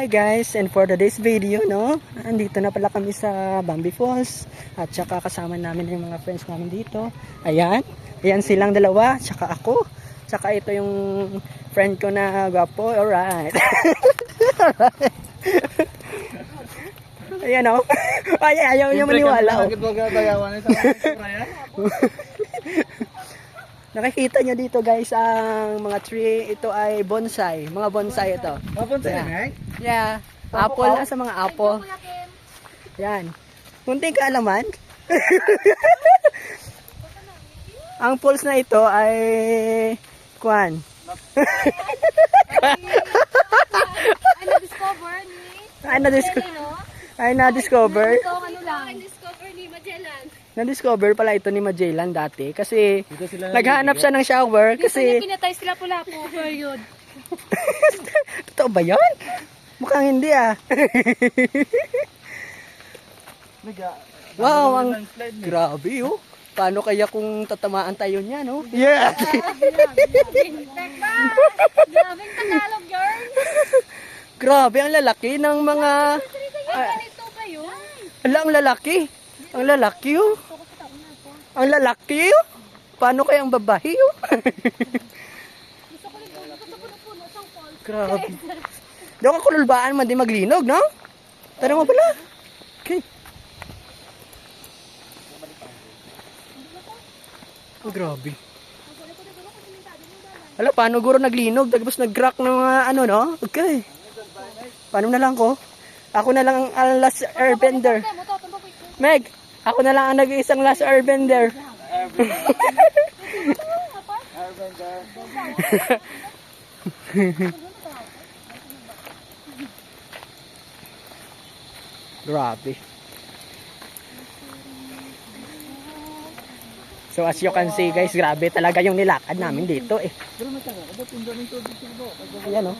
Hi guys, and for today's video, no, andito na pala kami sa Bambi Falls at saka kasama namin yung mga friends namin dito. Ayan, ayan silang dalawa, saka ako, saka ito yung friend ko na gwapo. Alright. Alright. Ayan o. Ay, ayaw niyo maniwala. Nakikita nyo dito guys ang mga tree. Ito ay bonsai. Mga bonsai ito. Mga bonsai na eh? Yeah. Apple na sa mga apple. Yan. Kunting kaalaman. Ang pulse na ito ay kuan. Ay na-discover ni Magellan. Na-discover pala ito ni Magellan dati kasi naghahanap siya ng shower kasi pinatay sila pula po. Yun. Totoo ba yan? Mukhang hindi ah. Wow, ang grabe oh. Paano kaya kung tatamaan tayo niya, no? Yeah! Grabing Tagalog, girl. Grabe, ang lalaki ng mga... Ganito ba yun? Ang lalaki. Ang lalaki oh. Ang lalaki oh. Paano kaya ang babae oh? Grabe. Doon ka kululbaan man di maglinog, no? Tara mo pala. Okay. Oh, grabe. Hala, paano guro naglinog? Tapos nag-crack ng mga ano, no? Okay. Paano na lang ko? Ako na lang ang last airbender. Meg, ako na lang ang nag-iisang last airbender. Grabe. So as you can see guys, grabe talaga yung nilakad namin dito eh. Ayan oh.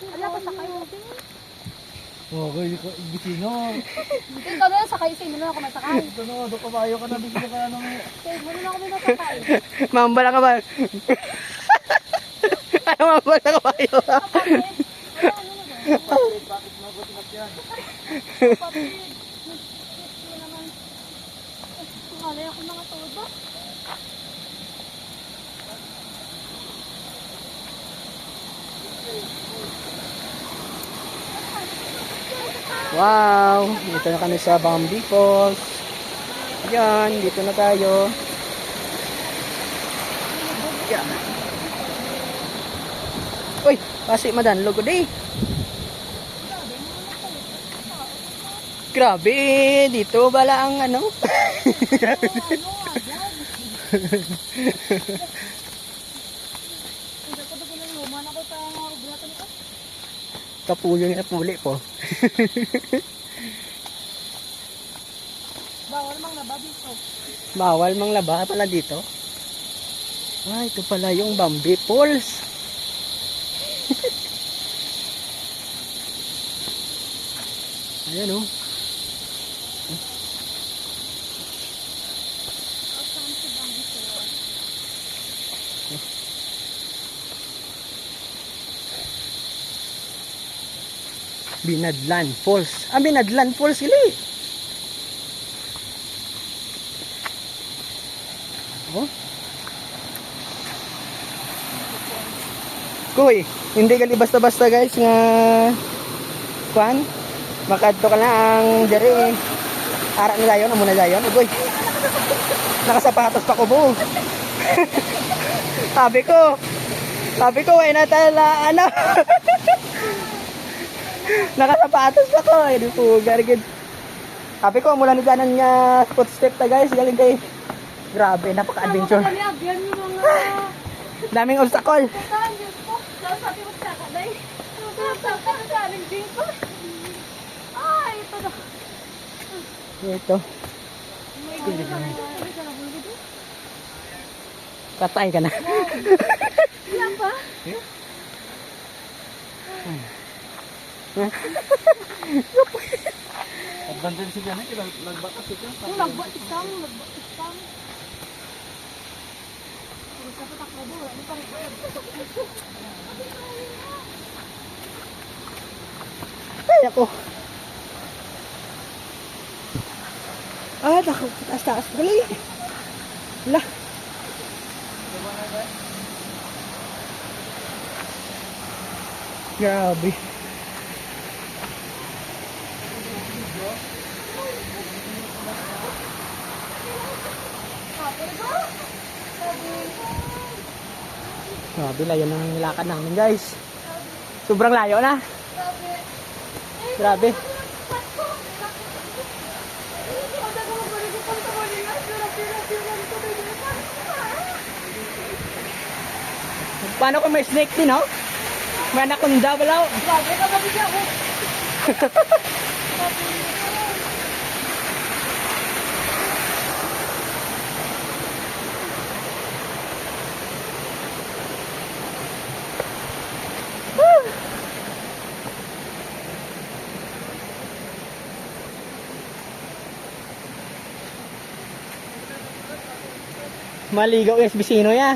Ala ko sakay mo. Okay, gisino. Ikaw na lang sakay, sino na ako masakay. Ito na, doon kabayo ka na, bisino ka nang... Mo na ako masakay. Mambala ka ba? Ano mambala ka ba yun? Bakit mabutinap yan? Malay ako mga todo. Wow, dito na kami sa Bambi Falls. Yan, dito na tayo. Yan. Uy, kasi madan, logo day. Grabe, dito bala ang ano. Kapuyo na puli po. Bawal mang laba dito. Bawal mang laba pala dito. Ah, ito pala yung Bambi Falls. Ayan oh. Binadlan Falls. Ah, Binadlan Falls sila eh. Oh. Kuy, hindi gali basta-basta guys nga kuan. Makadto ka na ang dere. Ara ni dayon, amo na dayon. Ugoy. Nakasapatos pa ko bu. Sabi ko, ay natala ano. Nakasapatos pa ko, ay di po garigid. Sabi ko, mula ni ganan nga footstep ta guys, galing kay. Grabe, napaka-adventure. Daming obstacle. Ay, ito na. Ito. Patay ka na. Ilan pa? Advantage siya na, nagbakas ito. Nagbatisang. Ay, ako. Ah, naku, taas-taas. Gali. Wala. Grabe. Grabe, layo ng nilakad namin guys. Sobrang layo na. Grabe. Paano kung may snake din, no? May anaconda, wala. Grabe ka mabigyan ko. Maligaw yung bisino ya.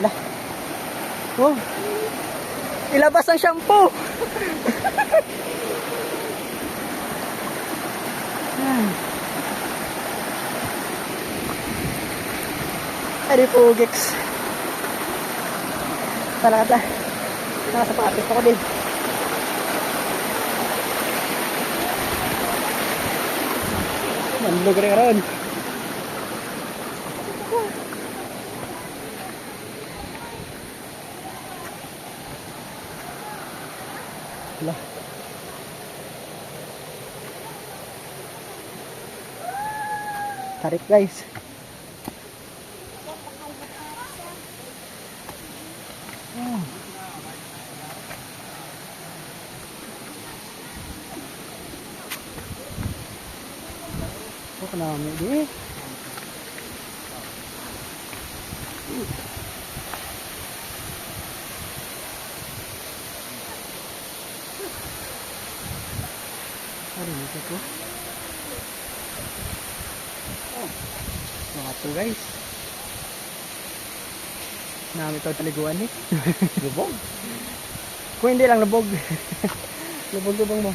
Lah. Oh. Ilabas ang shampoo. Ay, pugix. Talaga ta. Nakasapatos ako din. Manlog rin ron. Wala. Tarik guys. Oh, kenapa ini? Ada ni tu. Oh, mga to guys. Nami to taliguan ni. Lubog. Kung hindi lang lubog. Lubog mo.